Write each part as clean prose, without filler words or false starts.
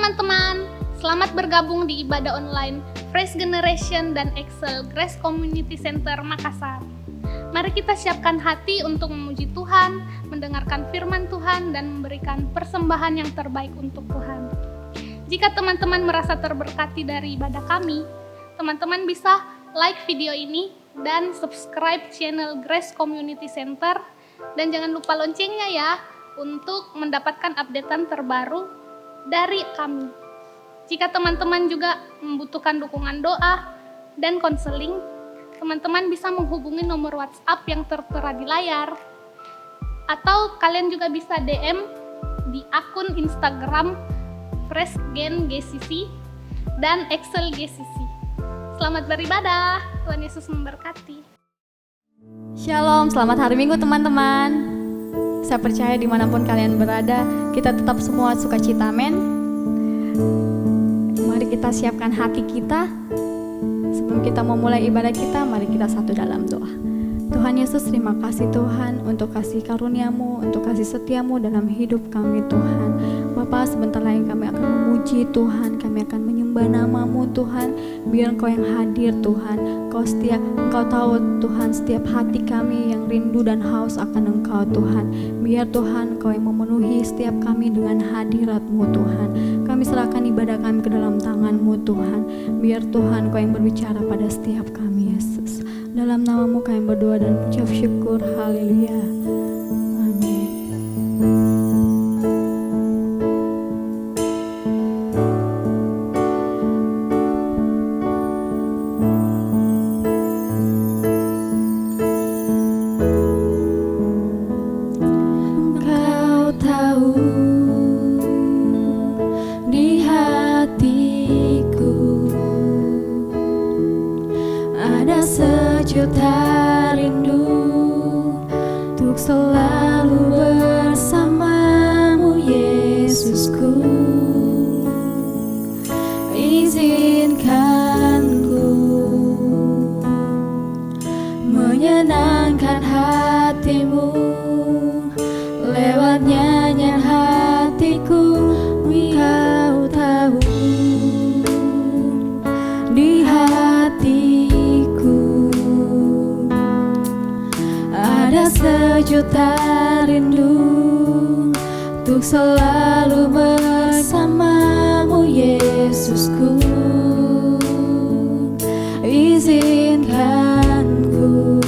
teman-teman, selamat bergabung di ibadah online Fresh Generation dan Excel Grace Community Center Makassar. Mari kita siapkan hati untuk memuji Tuhan, mendengarkan firman Tuhan, dan memberikan persembahan yang terbaik untuk Tuhan. Jika teman-teman merasa terberkati dari ibadah kami, teman-teman bisa like video ini dan subscribe channel Grace Community Center, dan jangan lupa loncengnya ya untuk mendapatkan updatean terbaru dari kami. Jika teman-teman juga membutuhkan dukungan doa dan konseling, teman-teman bisa menghubungi nomor WhatsApp yang tertera di layar, atau kalian juga bisa DM di akun Instagram Fresh Gen GCC dan Excel GCC. Selamat beribadah, Tuhan Yesus memberkati. Shalom, selamat hari Minggu teman-teman. Saya percaya dimanapun kalian berada, kita tetap semua sukacita, amin. Mari kita siapkan hati kita. Sebelum kita memulai ibadah kita, mari kita satu dalam doa. Tuhan Yesus, terima kasih Tuhan untuk kasih karunia-Mu, untuk kasih setia-Mu dalam hidup kami Tuhan. Bapa, sebentar lagi kami akan memuji Tuhan, kami akan menyembah nama-Mu Tuhan. Biar Engkau yang hadir Tuhan, Engkau tahu Tuhan setiap hati kami yang rindu dan haus akan Engkau Tuhan. Biar Tuhan Engkau yang memenuhi setiap kami dengan hadirat-Mu Tuhan. Kami serahkan ibadah kami ke dalam tangan-Mu Tuhan. Biar Tuhan Engkau yang berbicara pada setiap kami Yesus. Dalam nama-Mu kami berdoa dan ucap syukur, haleluya, amin. Engkau tahu di hatiku ada sejuta rindu untuk selalu bersamamu Yesusku. Izinkan ku menyenangkan hatimu lewat nyanyian hatiku. Engkau tahu di hatiku ada sejuta rindu untuk selalu bersamamu Yesusku. Izinkan ku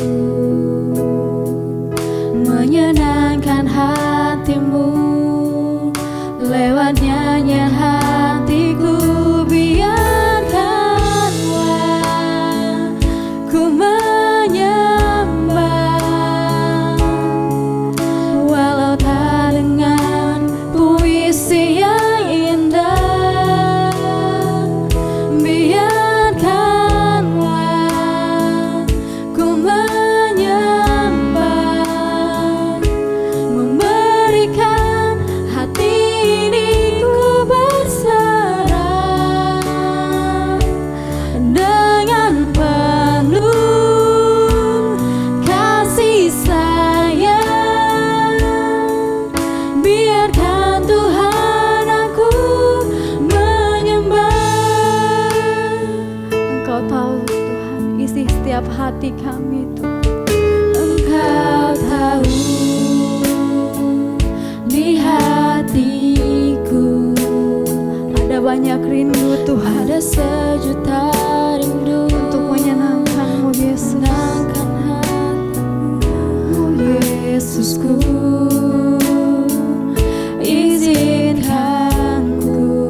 menyenangkan hatimu lewat nyanyian hatiku. Biarkanlah ku menyembah walau tak dengan puisi yang indah. Biarkanlah ku menyembah, memberikan hati ini ku berserah dengan penuh kasih sayang. Biarkan Tuhan aku menyembah. Engkau tahu Tuhan isi setiap hati kami Tuhan. Engkau tahu di hatiku ada banyak rindu Tuhan, ada sejuta rindu untuk menyenangkan-Mu Yesus. Menyenangkan hatimu Yesusku. Izinkan ku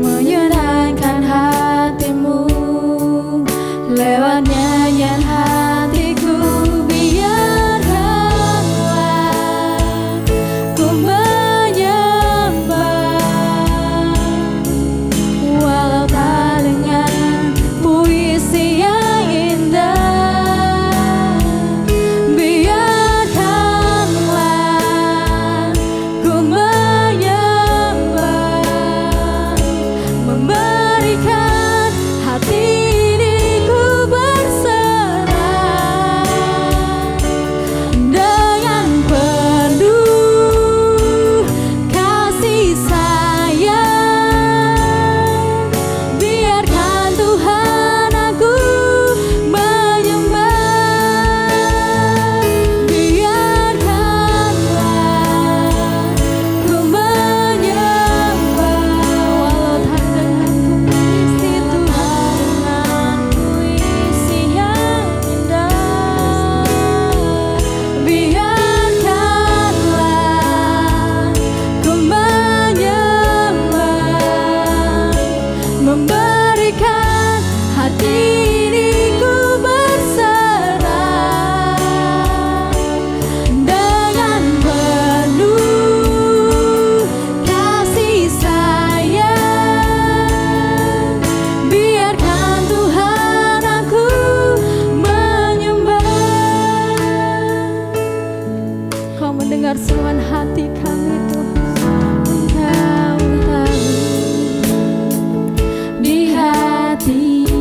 menyenangkan hatimu lewat nyanyian hatiku. Biarkanlah ku menyembah walau tak dengan hati ini ku berserah dengan penuh kasih sayang. Biarkan Tuhan aku menyembah. Kau mendengar seruan hati kami Tuhan. Engkau tahu di hatiku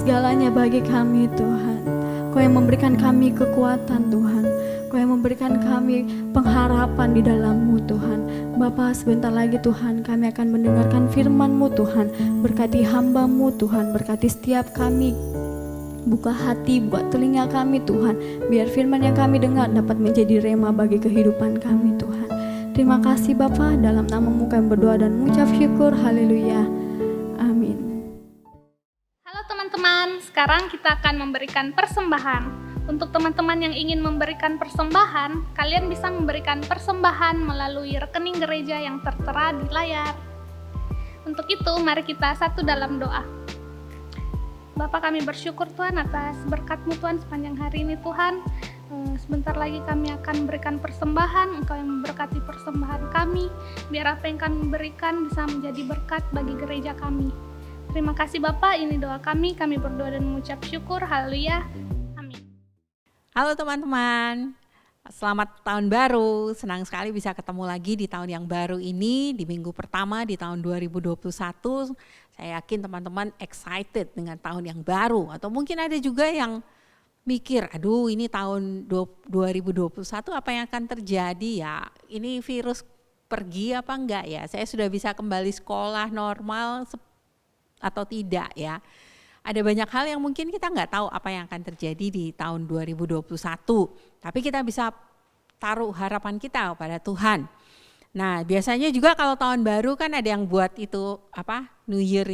segalanya bagi kami Tuhan. Kau yang memberikan kami kekuatan Tuhan. Kau yang memberikan kami pengharapan di dalam-Mu Tuhan. Bapa, sebentar lagi Tuhan kami akan mendengarkan firman-Mu Tuhan. Berkati hamba-Mu Tuhan, berkati setiap kami. Buka hati, buat telinga kami Tuhan. Biar firman yang kami dengar dapat menjadi rema bagi kehidupan kami Tuhan. Terima kasih Bapa, dalam nama-Mu kami berdoa dan mengucap syukur. Haleluya. Amin. Halo teman-teman, sekarang kita akan memberikan persembahan. Untuk teman-teman yang ingin memberikan persembahan, kalian bisa memberikan persembahan melalui rekening gereja yang tertera di layar. Untuk itu, mari kita satu dalam doa. Bapa, kami bersyukur Tuhan atas berkat-Mu Tuhan sepanjang hari ini Tuhan. Sebentar lagi kami akan memberikan persembahan, Engkau yang memberkati persembahan kami, biar apa yang kami berikan bisa menjadi berkat bagi gereja kami. Terima kasih Bapak, ini doa kami berdoa dan mengucap syukur. Haleluya. Halo teman-teman, selamat tahun baru. Senang sekali bisa ketemu lagi di tahun yang baru ini, di minggu pertama di tahun 2021. Saya yakin teman-teman excited dengan tahun yang baru. Atau mungkin ada juga yang mikir, aduh ini tahun 2021 apa yang akan terjadi ya? Ini virus pergi apa enggak ya? Saya sudah bisa kembali sekolah normal atau tidak ya? Ada banyak hal yang mungkin kita nggak tahu apa yang akan terjadi di tahun 2021. Tapi kita bisa taruh harapan kita kepada Tuhan. Nah biasanya juga kalau tahun baru kan ada yang buat itu New Year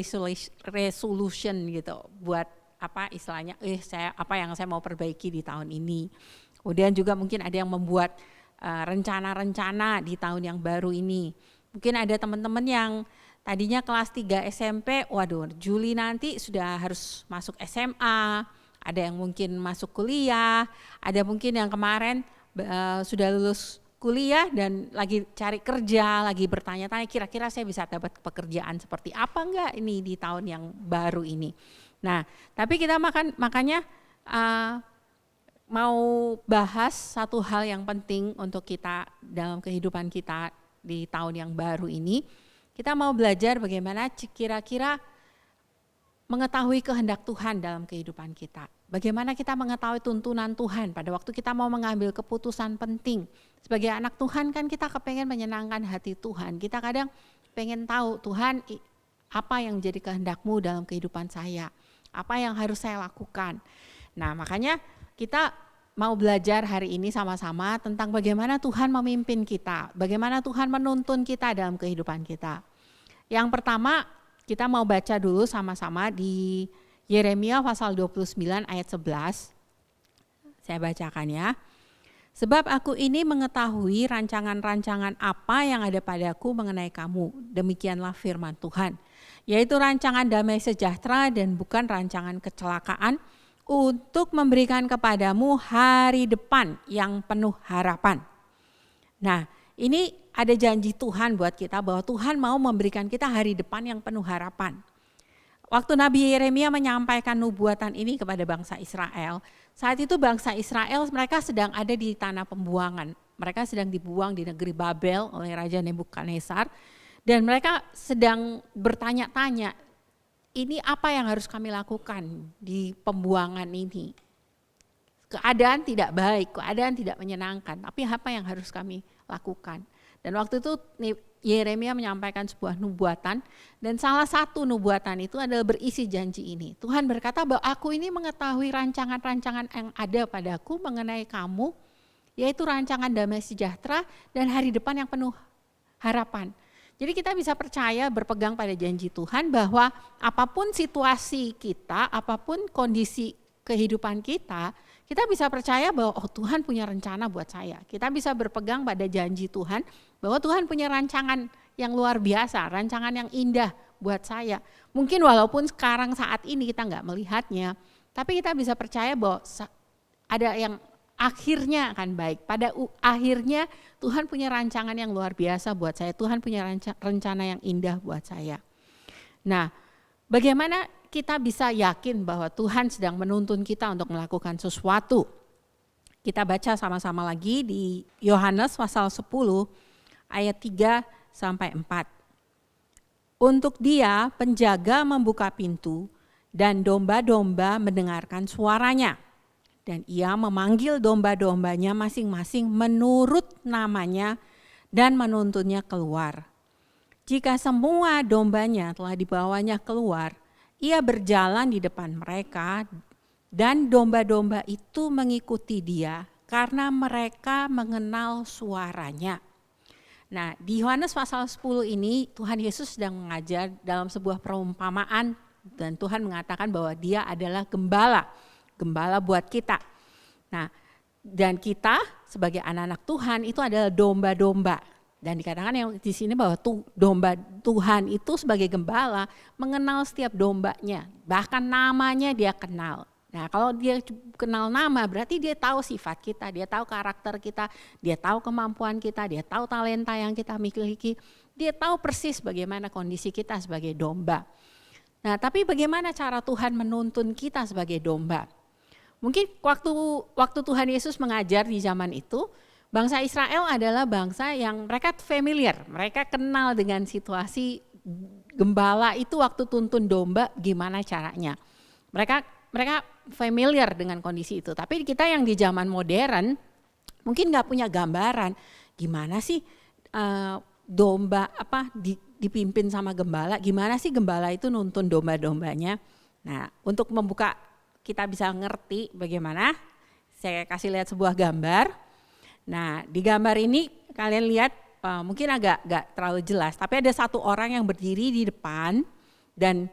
resolution gitu. Buat istilahnya apa yang saya mau perbaiki di tahun ini. Kemudian juga mungkin ada yang membuat rencana-rencana di tahun yang baru ini. Mungkin ada teman-teman yang tadinya kelas 3 SMP, waduh Juli nanti sudah harus masuk SMA, ada yang mungkin masuk kuliah, ada mungkin yang kemarin sudah lulus kuliah dan lagi cari kerja, lagi bertanya-tanya kira-kira saya bisa dapat pekerjaan seperti apa enggak ini di tahun yang baru ini. Nah, tapi kita makanya mau bahas satu hal yang penting untuk kita dalam kehidupan kita di tahun yang baru ini. Kita mau belajar bagaimana kira-kira mengetahui kehendak Tuhan dalam kehidupan kita. Bagaimana kita mengetahui tuntunan Tuhan pada waktu kita mau mengambil keputusan penting. Sebagai anak Tuhan kan kita kepengen menyenangkan hati Tuhan. Kita kadang pengen tahu Tuhan apa yang jadi kehendak-Mu dalam kehidupan saya. Apa yang harus saya lakukan. Nah makanya kita mau belajar hari ini sama-sama tentang bagaimana Tuhan memimpin kita, bagaimana Tuhan menuntun kita dalam kehidupan kita. Yang pertama, kita mau baca dulu sama-sama di Yeremia pasal 29 ayat 11. Saya bacakan ya. Sebab aku ini mengetahui rancangan-rancangan apa yang ada padaku mengenai kamu. Demikianlah firman Tuhan. Yaitu rancangan damai sejahtera dan bukan rancangan kecelakaan, untuk memberikan kepadamu hari depan yang penuh harapan. Nah, ini ada janji Tuhan buat kita bahwa Tuhan mau memberikan kita hari depan yang penuh harapan. Waktu Nabi Yeremia menyampaikan nubuatan ini kepada bangsa Israel, saat itu bangsa Israel mereka sedang ada di tanah pembuangan. Mereka sedang dibuang di negeri Babel oleh Raja Nebukadnezar dan mereka sedang bertanya-tanya, ini apa yang harus kami lakukan di pembuangan ini? Keadaan tidak baik, keadaan tidak menyenangkan, tapi apa yang harus kami lakukan? Dan waktu itu Yeremia menyampaikan sebuah nubuatan, dan salah satu nubuatan itu adalah berisi janji ini. Tuhan berkata bahwa aku ini mengetahui rancangan-rancangan yang ada padaku mengenai kamu, yaitu rancangan damai sejahtera dan hari depan yang penuh harapan. Jadi kita bisa percaya berpegang pada janji Tuhan bahwa apapun situasi kita, apapun kondisi kehidupan kita, kita bisa percaya bahwa Tuhan punya rencana buat saya. Kita bisa berpegang pada janji Tuhan bahwa Tuhan punya rancangan yang luar biasa, rancangan yang indah buat saya. Mungkin walaupun sekarang saat ini kita nggak melihatnya, tapi kita bisa percaya bahwa ada yang akhirnya akan baik. Pada akhirnya Tuhan punya rancangan yang luar biasa buat saya. Tuhan punya rencana yang indah buat saya. Nah, bagaimana kita bisa yakin bahwa Tuhan sedang menuntun kita untuk melakukan sesuatu? Kita baca sama-sama lagi di Yohanes pasal 10 ayat 3 sampai 4. Untuk Dia penjaga membuka pintu dan domba-domba mendengarkan suaranya. Dan ia memanggil domba-dombanya masing-masing menurut namanya dan menuntunnya keluar. Jika semua dombanya telah dibawanya keluar, ia berjalan di depan mereka dan domba-domba itu mengikuti dia karena mereka mengenal suaranya. Nah, di Yohanes pasal 10 ini Tuhan Yesus sedang mengajar dalam sebuah perumpamaan dan Tuhan mengatakan bahwa dia adalah gembala buat kita. Nah, dan kita sebagai anak-anak Tuhan itu adalah domba-domba. Dan dikatakan yang di sini bahwa domba Tuhan itu sebagai gembala mengenal setiap dombanya, bahkan namanya dia kenal. Nah, kalau dia kenal nama berarti dia tahu sifat kita, dia tahu karakter kita, dia tahu kemampuan kita, dia tahu talenta yang kita miliki, dia tahu persis bagaimana kondisi kita sebagai domba. Nah, tapi bagaimana cara Tuhan menuntun kita sebagai domba? Mungkin waktu Tuhan Yesus mengajar di zaman itu, bangsa Israel adalah bangsa yang mereka familiar, mereka kenal dengan situasi gembala itu waktu tuntun domba gimana caranya. Mereka familiar dengan kondisi itu. Tapi kita yang di zaman modern mungkin nggak punya gambaran gimana sih domba dipimpin sama gembala, gimana sih gembala itu nuntun domba-dombanya. Nah, untuk membuka kita bisa ngerti bagaimana, saya kasih lihat sebuah gambar. Nah, di gambar ini kalian lihat mungkin agak nggak terlalu jelas, tapi ada satu orang yang berdiri di depan dan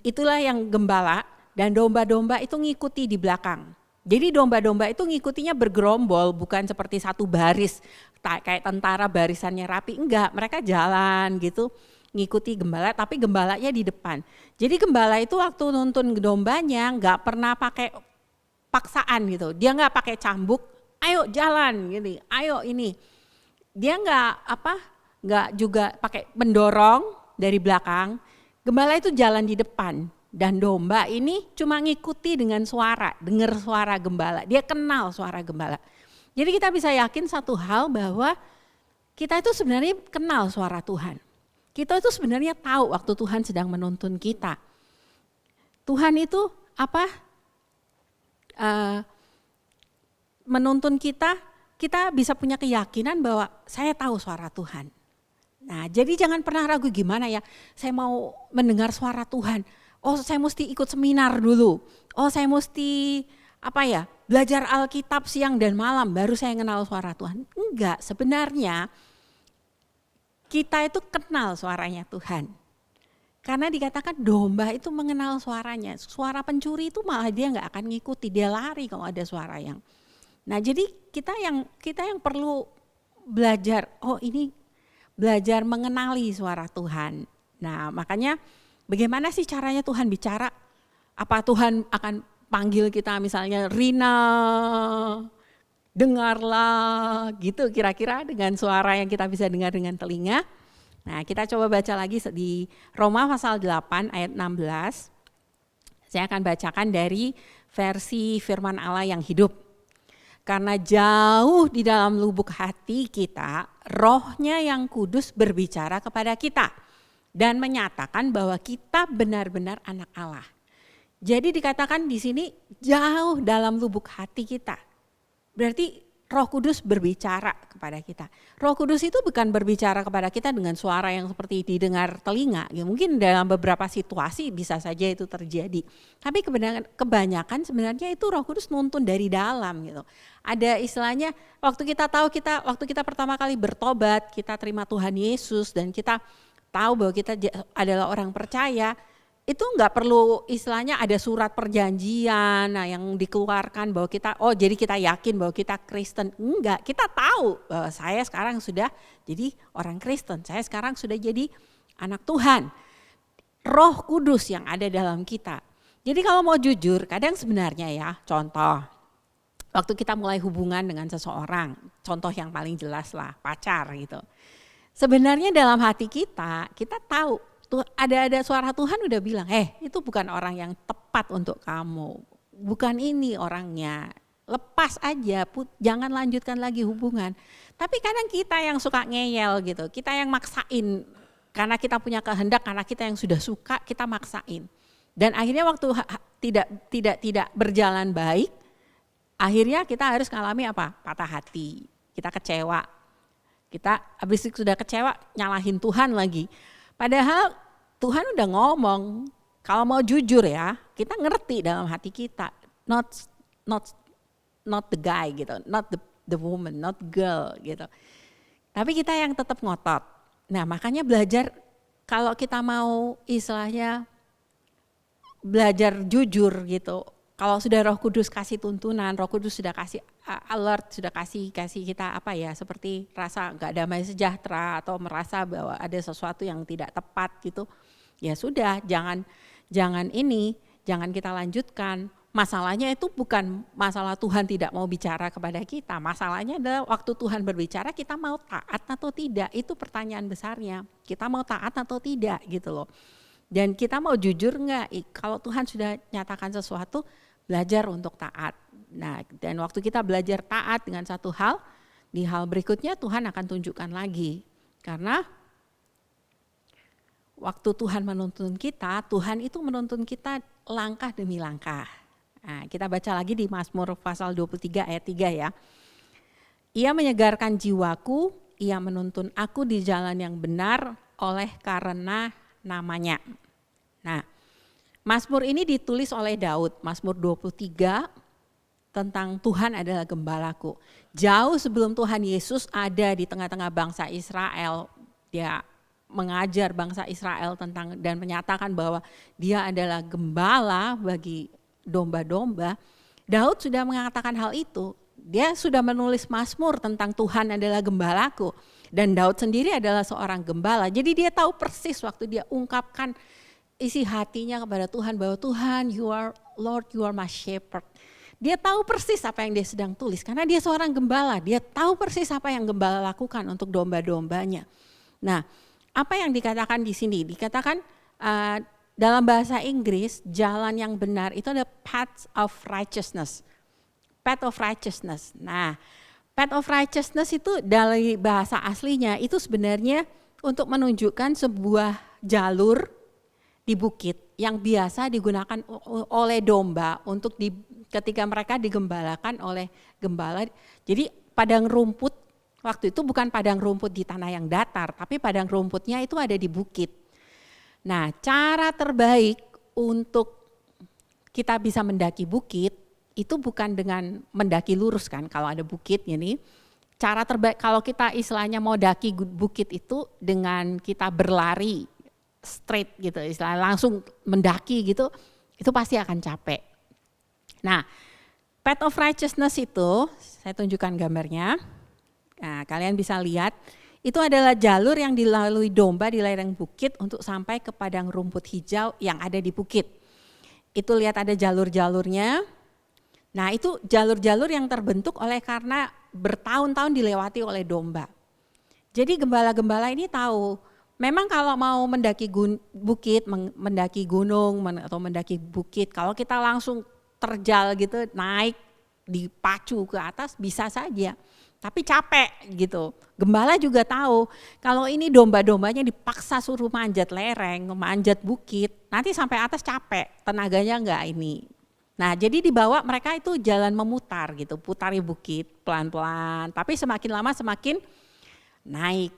itulah yang gembala. Dan domba-domba itu ngikuti di belakang. Jadi domba-domba itu ngikutinya bergerombol, bukan seperti satu baris kayak tentara barisannya rapi, enggak, mereka jalan gitu ngikuti gembala, tapi gembalanya di depan. Jadi gembala itu waktu nuntun dombanya enggak pernah pakai paksaan gitu, dia enggak pakai cambuk, ayo jalan gitu, ayo ini. Dia enggak juga pakai mendorong dari belakang, gembala itu jalan di depan. Dan domba ini cuma ngikuti dengan suara, dengar suara gembala, dia kenal suara gembala. Jadi kita bisa yakin satu hal bahwa kita itu sebenarnya kenal suara Tuhan. Kita itu sebenarnya tahu waktu Tuhan sedang menuntun kita. Tuhan itu menuntun kita bisa punya keyakinan bahwa saya tahu suara Tuhan. Nah, jadi jangan pernah ragu gimana ya, saya mau mendengar suara Tuhan. Oh, saya mesti ikut seminar dulu. Oh, saya mesti belajar Alkitab siang dan malam baru saya kenal suara Tuhan. Enggak, sebenarnya kita itu kenal suaranya Tuhan. Karena dikatakan domba itu mengenal suaranya. Suara pencuri itu malah dia enggak akan ngikuti, dia lari kalau ada suara yang. Nah, jadi kita yang perlu belajar, ini belajar mengenali suara Tuhan. Nah, makanya bagaimana sih caranya Tuhan bicara? Apa Tuhan akan panggil kita misalnya, Rina, dengarlah, gitu kira-kira dengan suara yang kita bisa dengar dengan telinga. Nah, kita coba baca lagi di Roma pasal 8 ayat 16. Saya akan bacakan dari versi firman Allah yang hidup. Karena jauh di dalam lubuk hati kita, Roh-Nya yang kudus berbicara kepada kita dan menyatakan bahwa kita benar-benar anak Allah. Jadi dikatakan di sini jauh dalam lubuk hati kita. Berarti Roh Kudus berbicara kepada kita. Roh Kudus itu bukan berbicara kepada kita dengan suara yang seperti didengar telinga. Ya, mungkin dalam beberapa situasi bisa saja itu terjadi. Tapi kebanyakan sebenarnya itu Roh Kudus nuntun dari dalam gitu. Ada istilahnya waktu kita pertama kali bertobat, kita terima Tuhan Yesus dan kita tahu bahwa kita adalah orang percaya, itu enggak perlu istilahnya ada surat perjanjian yang dikeluarkan bahwa jadi kita yakin bahwa kita Kristen. Enggak, kita tahu bahwa saya sekarang sudah jadi orang Kristen, saya sekarang sudah jadi anak Tuhan. Roh Kudus yang ada dalam kita. Jadi kalau mau jujur, kadang sebenarnya ya, contoh, waktu kita mulai hubungan dengan seseorang, contoh yang paling jelas lah, pacar gitu. Sebenarnya dalam hati kita tahu, ada suara Tuhan udah bilang, itu bukan orang yang tepat untuk kamu, bukan ini orangnya, lepas aja, jangan lanjutkan lagi hubungan. Tapi kadang kita yang suka ngeyel gitu, kita yang maksain, karena kita punya kehendak, karena kita yang sudah suka, kita maksain. Dan akhirnya waktu tidak berjalan baik, akhirnya kita harus mengalami apa? Patah hati, kita kecewa. Kita habis itu sudah kecewa nyalahin Tuhan lagi. Padahal Tuhan udah ngomong, kalau mau jujur ya, kita ngerti dalam hati kita, not the guy gitu, not the woman, not girl gitu. Tapi kita yang tetap ngotot. Nah, makanya belajar, kalau kita mau istilahnya belajar jujur gitu. Kalau sudah Roh Kudus kasih tuntunan, Roh Kudus sudah kasih alert, sudah kasih kita apa ya, seperti rasa gak damai sejahtera atau merasa bahwa ada sesuatu yang tidak tepat gitu. Ya sudah, jangan kita lanjutkan. Masalahnya itu bukan masalah Tuhan tidak mau bicara kepada kita. Masalahnya adalah waktu Tuhan berbicara kita mau taat atau tidak. Itu pertanyaan besarnya. Kita mau taat atau tidak gitu loh. Dan kita mau jujur enggak? Kalau Tuhan sudah nyatakan sesuatu, belajar untuk taat. Nah, dan waktu kita belajar taat dengan satu hal, di hal berikutnya Tuhan akan tunjukkan lagi. Karena waktu Tuhan menuntun kita, Tuhan itu menuntun kita langkah demi langkah. Nah, kita baca lagi di Mazmur pasal 23 ayat 3 ya. Ia menyegarkan jiwaku, ia menuntun aku di jalan yang benar oleh karena namanya. Nah, Mazmur ini ditulis oleh Daud, Mazmur 23 tentang Tuhan adalah gembalaku. Jauh sebelum Tuhan Yesus ada di tengah-tengah bangsa Israel, dia mengajar bangsa Israel tentang dan menyatakan bahwa dia adalah gembala bagi domba-domba. Daud sudah mengatakan hal itu. Dia sudah menulis Mazmur tentang Tuhan adalah gembalaku. Dan Daud sendiri adalah seorang gembala. Jadi dia tahu persis waktu dia ungkapkan isi hatinya kepada Tuhan bahwa Tuhan, you are Lord, you are my shepherd. Dia tahu persis apa yang dia sedang tulis karena dia seorang gembala. Dia tahu persis apa yang gembala lakukan untuk domba-dombanya. Nah, apa yang dikatakan di sini? Dikatakan dalam bahasa Inggris jalan yang benar itu ada path of righteousness. Path of righteousness. Nah, path of righteousness itu dari bahasa aslinya itu sebenarnya untuk menunjukkan sebuah jalur di bukit yang biasa digunakan oleh domba untuk ketika mereka digembalakan oleh gembala. Jadi padang rumput waktu itu bukan padang rumput di tanah yang datar, tapi padang rumputnya itu ada di bukit. Nah, cara terbaik untuk kita bisa mendaki bukit itu bukan dengan mendaki lurus kan, kalau ada bukit ini. Cara terbaik kalau kita istilahnya mau daki bukit itu dengan kita berlari straight gitu, istilahnya langsung mendaki gitu, itu pasti akan capek. Nah, path of righteousness itu, saya tunjukkan gambarnya. Nah, kalian bisa lihat, itu adalah jalur yang dilalui domba di lereng bukit untuk sampai ke padang rumput hijau yang ada di bukit. Itu lihat ada jalur-jalurnya. Nah, itu jalur-jalur yang terbentuk oleh karena bertahun-tahun dilewati oleh domba. Jadi gembala-gembala ini tahu, memang kalau mau mendaki bukit, mendaki gunung atau mendaki bukit, kalau kita langsung terjal gitu, naik, dipacu ke atas bisa saja. Tapi capek gitu. Gembala juga tahu, kalau ini domba-dombanya dipaksa suruh manjat lereng, manjat bukit, nanti sampai atas capek, tenaganya enggak ini. Nah, jadi dibawa mereka itu jalan memutar gitu, putari bukit pelan-pelan, tapi semakin lama semakin naik.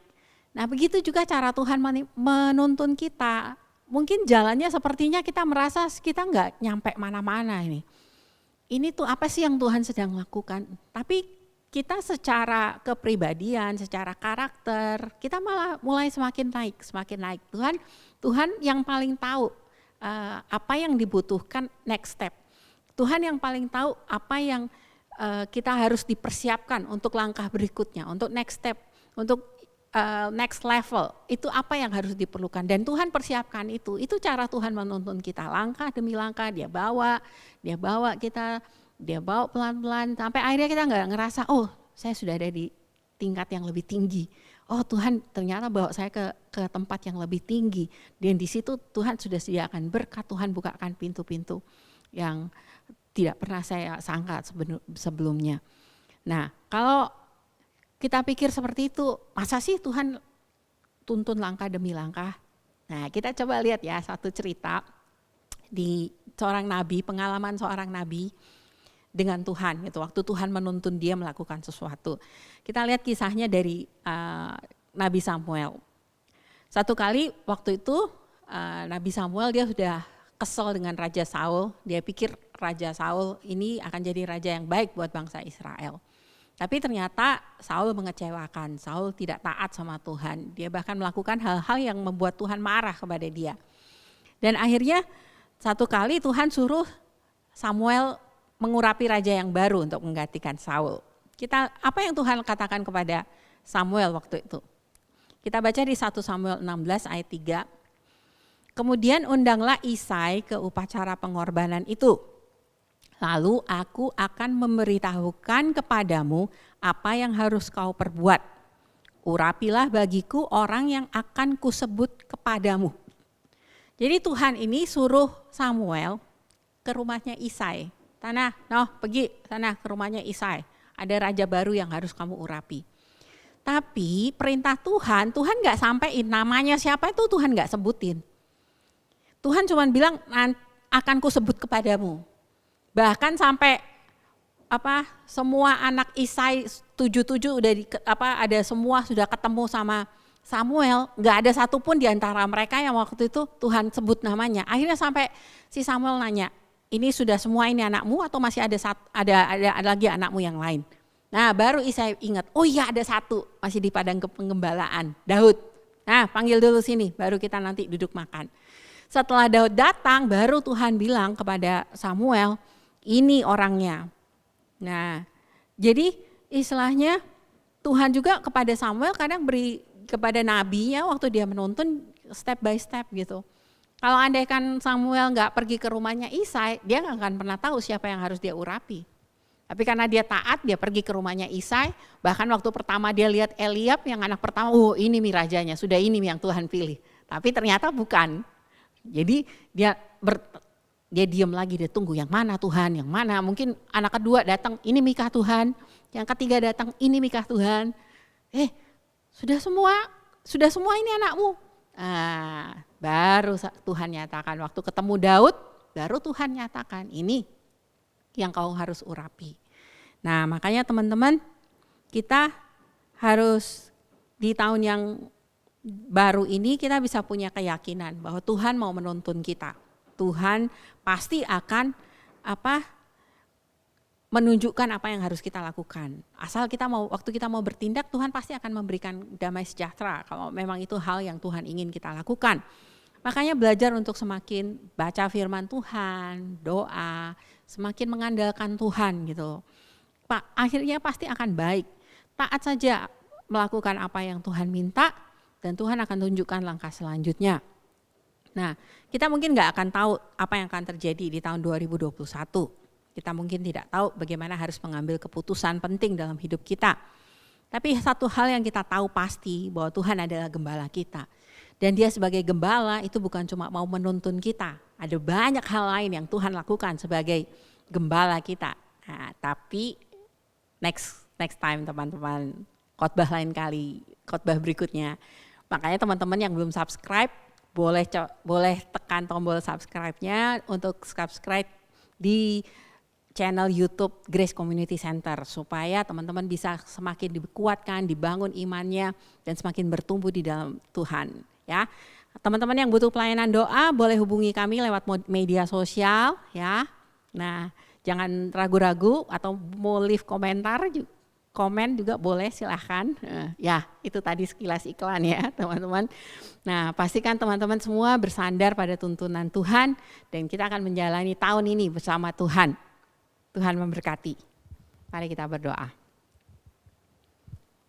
Nah, begitu juga cara Tuhan menuntun kita. Mungkin jalannya sepertinya kita merasa kita enggak nyampe mana-mana ini. Ini tuh apa sih yang Tuhan sedang lakukan? Tapi kita secara kepribadian, secara karakter, kita malah mulai semakin naik. Tuhan yang paling tahu apa yang dibutuhkan next step. Tuhan yang paling tahu apa yang kita harus dipersiapkan untuk langkah berikutnya, untuk next step, untuk next level. Itu apa yang harus diperlukan dan Tuhan persiapkan itu. Itu cara Tuhan menuntun kita langkah demi langkah, dia bawa kita, dia bawa pelan-pelan sampai akhirnya kita nggak ngerasa, oh saya sudah ada di tingkat yang lebih tinggi. Oh Tuhan ternyata bawa saya ke tempat yang lebih tinggi. Dan di situ Tuhan sudah sediakan berkat, Tuhan bukakan pintu-pintu yang tidak pernah saya sangka sebelumnya. Nah, kalau kita pikir seperti itu, masa sih Tuhan tuntun langkah demi langkah? Nah, kita coba lihat ya satu cerita di seorang nabi, pengalaman seorang nabi dengan Tuhan gitu. Waktu Tuhan menuntun dia melakukan sesuatu. Kita lihat kisahnya dari Nabi Samuel. Satu kali waktu itu Nabi Samuel dia sudah kesel dengan Raja Saul. Dia pikir Raja Saul ini akan jadi raja yang baik buat bangsa Israel. Tapi ternyata Saul mengecewakan. Saul tidak taat sama Tuhan. Dia bahkan melakukan hal-hal yang membuat Tuhan marah kepada dia. Dan akhirnya satu kali Tuhan suruh Samuel mengurapi raja yang baru untuk menggantikan Saul. Apa yang Tuhan katakan kepada Samuel waktu itu? Kita baca di 1 Samuel 16 ayat 3. Kemudian undanglah Isai ke upacara pengorbanan itu. Lalu aku akan memberitahukan kepadamu apa yang harus kau perbuat. Urapilah bagiku orang yang akan kusebut kepadamu. Jadi Tuhan ini suruh Samuel ke rumahnya Isai. Pergi sana ke rumahnya Isai. Ada raja baru yang harus kamu urapi. Tapi perintah Tuhan gak sampein namanya siapa itu Tuhan gak sebutin. Tuhan cuma bilang akan kusebut kepadamu. Bahkan sampai semua anak Isai 77 udah ada semua sudah ketemu sama Samuel, nggak ada satupun di antara mereka yang waktu itu Tuhan sebut namanya. Akhirnya sampai si Samuel nanya, ini sudah semua ini anakmu atau masih ada lagi anakmu yang lain? Nah baru Isai ingat, oh iya ada satu masih di padang pengembalaan, Daud. Nah panggil dulu sini, baru kita nanti duduk makan. Setelah Daud datang, baru Tuhan bilang kepada Samuel, ini orangnya. Nah, jadi istilahnya Tuhan juga kepada Samuel kadang beri kepada nabinya waktu dia menuntun step by step gitu. Kalau andaikan Samuel nggak pergi ke rumahnya Isai, dia nggak akan pernah tahu siapa yang harus dia urapi. Tapi karena dia taat, dia pergi ke rumahnya Isai. Bahkan waktu pertama dia lihat Eliab yang anak pertama, oh ini nih rajanya, sudah ini yang Tuhan pilih. Tapi ternyata bukan. Jadi dia diam lagi, dia tunggu yang mana Tuhan, yang mana. Mungkin anak kedua datang, ini Mikah Tuhan. Yang ketiga datang, ini Mikah Tuhan. Sudah semua ini anakmu. Nah, baru Tuhan nyatakan, waktu ketemu Daud, baru Tuhan nyatakan, ini yang kau harus urapi. Nah makanya teman-teman, kita harus di tahun yang baru ini kita bisa punya keyakinan bahwa Tuhan mau menuntun kita. Tuhan pasti akan menunjukkan apa yang harus kita lakukan. Asal waktu kita mau bertindak, Tuhan pasti akan memberikan damai sejahtera kalau memang itu hal yang Tuhan ingin kita lakukan. Makanya belajar untuk semakin baca firman Tuhan, doa, semakin mengandalkan Tuhan gitu. Akhirnya pasti akan baik. Taat saja melakukan apa yang Tuhan minta dan Tuhan akan tunjukkan langkah selanjutnya. Nah, kita mungkin gak akan tahu apa yang akan terjadi di tahun 2021. Kita mungkin tidak tahu bagaimana harus mengambil keputusan penting dalam hidup kita. Tapi satu hal yang kita tahu pasti bahwa Tuhan adalah gembala kita. Dan dia sebagai gembala itu bukan cuma mau menuntun kita. Ada banyak hal lain yang Tuhan lakukan sebagai gembala kita. Nah, tapi next time teman-teman, khotbah lain kali, khotbah berikutnya. Makanya teman-teman yang belum subscribe, boleh tekan tombol subscribe-nya untuk subscribe di channel YouTube Grace Community Center supaya teman-teman bisa semakin dikuatkan, dibangun imannya dan semakin bertumbuh di dalam Tuhan, ya. Teman-teman yang butuh pelayanan doa boleh hubungi kami lewat media sosial, ya. Nah, jangan ragu-ragu atau mau leave komen juga boleh, silahkan. Ya, itu tadi sekilas iklan ya teman-teman. Nah, pastikan teman-teman semua bersandar pada tuntunan Tuhan dan kita akan menjalani tahun ini bersama Tuhan. Tuhan memberkati. Mari kita berdoa.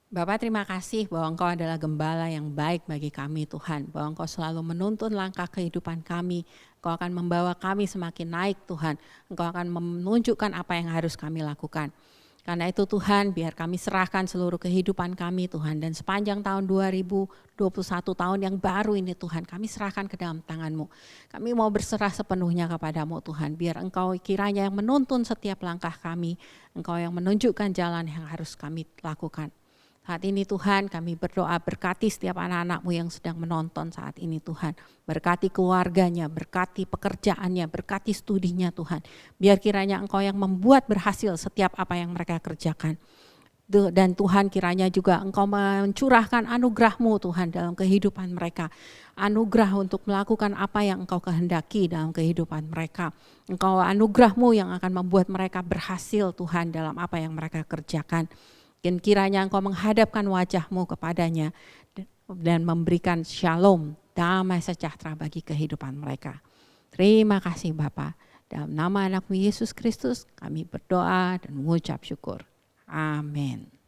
Bapak, terima kasih bahwa Engkau adalah gembala yang baik bagi kami Tuhan. Bahwa Engkau selalu menuntun langkah kehidupan kami. Engkau akan membawa kami semakin naik Tuhan. Engkau akan menunjukkan apa yang harus kami lakukan. Karena itu Tuhan, biar kami serahkan seluruh kehidupan kami Tuhan. Dan sepanjang tahun 2021 tahun yang baru ini Tuhan, kami serahkan ke dalam tangan-Mu. Kami mau berserah sepenuhnya kepadamu Tuhan. Biar Engkau kiranya yang menuntun setiap langkah kami. Engkau yang menunjukkan jalan yang harus kami lakukan. Saat ini Tuhan kami berdoa berkati setiap anak-anak-Mu yang sedang menonton saat ini Tuhan. Berkati keluarganya, berkati pekerjaannya, berkati studinya Tuhan. Biar kiranya Engkau yang membuat berhasil setiap apa yang mereka kerjakan. Dan Tuhan kiranya juga Engkau mencurahkan anugerah-Mu Tuhan dalam kehidupan mereka. Anugerah untuk melakukan apa yang Engkau kehendaki dalam kehidupan mereka. Engkau anugerah-Mu yang akan membuat mereka berhasil Tuhan dalam apa yang mereka kerjakan. Dan kiranya Engkau menghadapkan wajah-Mu kepadanya dan memberikan shalom, damai sejahtera bagi kehidupan mereka. Terima kasih Bapa. Dalam nama anak-Mu Yesus Kristus kami berdoa dan mengucap syukur. Amin.